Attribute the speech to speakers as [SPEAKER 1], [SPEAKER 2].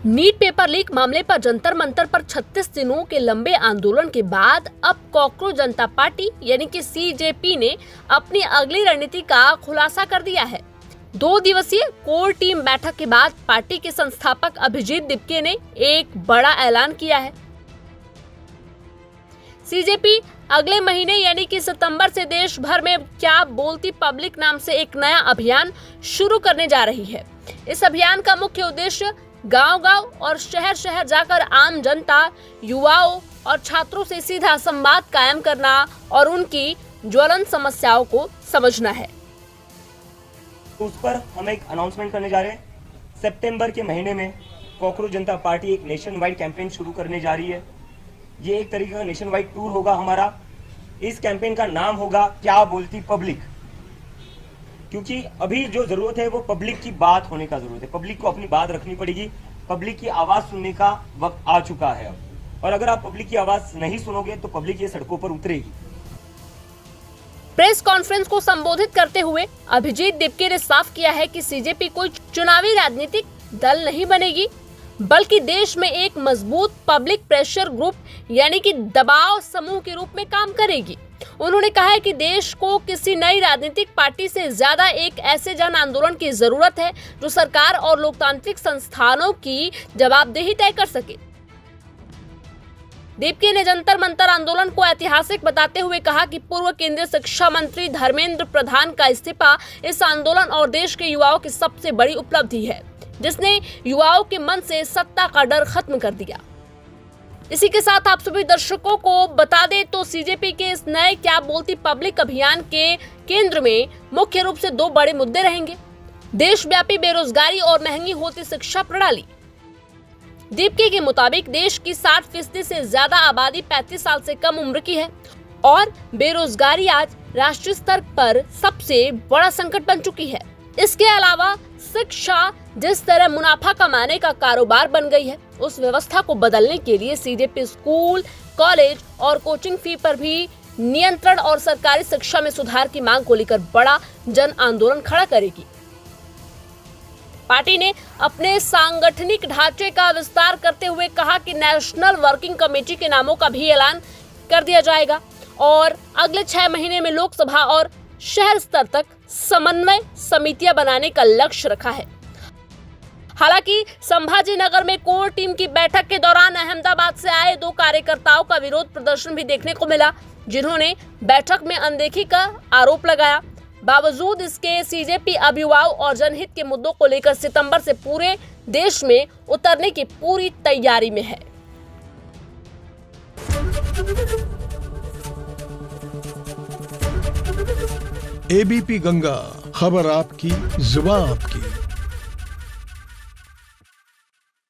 [SPEAKER 1] NEET paper leak मामले पर जंतर मंतर पर 36 दिनों के लंबे आंदोलन के बाद अब कॉकरोच जनता पार्टी यानी कि सीजेपी ने अपनी अगली रणनीति का खुलासा कर दिया है। 2 दिवसीय कोर टीम बैठक के बाद पार्टी के संस्थापक अभिजीत दिपके ने एक बड़ा ऐलान किया है। सीजेपी अगले महीने यानी कि सितंबर से देश भर में क्या बोलती पब्लिक नाम से एक नया अभियान शुरू करने जा रही है। इस अभियान का मुख्य उद्देश्य गांव-गांव और शहर-शहर जाकर आम जनता, युवाओं और छात्रों से सीधा संवाद कायम करना और उनकी ज्वलंत समस्याओं को समझना है।
[SPEAKER 2] उस पर हम एक अनाउंसमेंट करने जा रहे हैं। सितंबर के महीने में कॉकरोच जनता पार्टी एक नेशन वाइड कैंपेन शुरू करने जा रही है। ये एक तरीके का नेशन वाइड टूर होगा हमारा। इस कैंपेन का नाम होगा क्या बोलती पब्लिक, क्योंकि अभी जो जरूरत है वो पब्लिक की बात होने का जरूरत है। पब्लिक को अपनी बात रखनी पड़ेगी। पब्लिक की आवाज सुनने का वक्त आ चुका है अब, और अगर आप पब्लिक की आवाज नहीं सुनोगे तो पब्लिक ये सड़कों पर उतरेगी।
[SPEAKER 1] प्रेस कॉन्फ्रेंस को संबोधित करते हुए अभिजीत दिपके ने साफ किया है कि सीजेपी कोई चुनावी राजनीतिक दल नहीं बनेगी, बल्कि देश में एक मजबूत पब्लिक प्रेशर ग्रुप यानी कि दबाव समूह के रूप में काम करेगी। उन्होंने कहा है कि देश को किसी नई राजनीतिक पार्टी से ज्यादा एक ऐसे जन आंदोलन की जरूरत है जो सरकार और लोकतांत्रिक संस्थानों की जवाबदेही तय कर सके। दिपके ने जंतर मंतर आंदोलन को ऐतिहासिक बताते हुए कहा कि पूर्व केंद्रीय शिक्षा मंत्री धर्मेंद्र प्रधान का इस्तीफा इस आंदोलन और देश के युवाओं की सबसे बड़ी उपलब्धि है, जिसने युवाओं के मन से सत्ता का डर खत्म कर दिया। इसी के साथ आप सभी दर्शकों को बता दें तो सीजेपी के इस नए क्या बोलती पब्लिक अभियान के केंद्र में मुख्य रूप से 2 बड़े मुद्दे रहेंगे। देशव्यापी बेरोजगारी और महंगी होती शिक्षा प्रणाली। दीपके के मुताबिक देश की 60% से ज्यादा आबादी 35 साल से कम उम्र की है और बेरोजगारी आज राष्ट्रीय स्तर पर सबसे बड़ा संकट बन चुकी है। इसके अलावा शिक्षा जिस तरह मुनाफा कमाने का कारोबार बन गई है, उस व्यवस्था को बदलने के लिए सीजेपी स्कूल, कॉलेज और कोचिंग फी पर भी नियंत्रण और सरकारी शिक्षा में सुधार की मांग को लेकर बड़ा जन आंदोलन खड़ा करेगी। पार्टी ने अपने सांगठनिक ढांचे का विस्तार करते हुए कहा कि नेशनल वर्किंग कमेटी के नामों का भी ऐलान कर दिया जाएगा और अगले 6 महीने में लोकसभा और शहर स्तर तक समन्वय समितियां बनाने का लक्ष्य रखा है। हालांकि संभाजी नगर में कोर टीम की बैठक के दौरान अहमदाबाद से आए 2 कार्यकर्ताओं का विरोध प्रदर्शन भी देखने को मिला, जिन्होंने बैठक में अनदेखी का आरोप लगाया। बावजूद इसके सीजेपी अब युवाओं और जनहित के मुद्दों को लेकर सितंबर से पूरे देश में उतरने की पूरी तैयारी में है।
[SPEAKER 3] एबीपी गंगा, खबर आपकी, जुबान आपकी।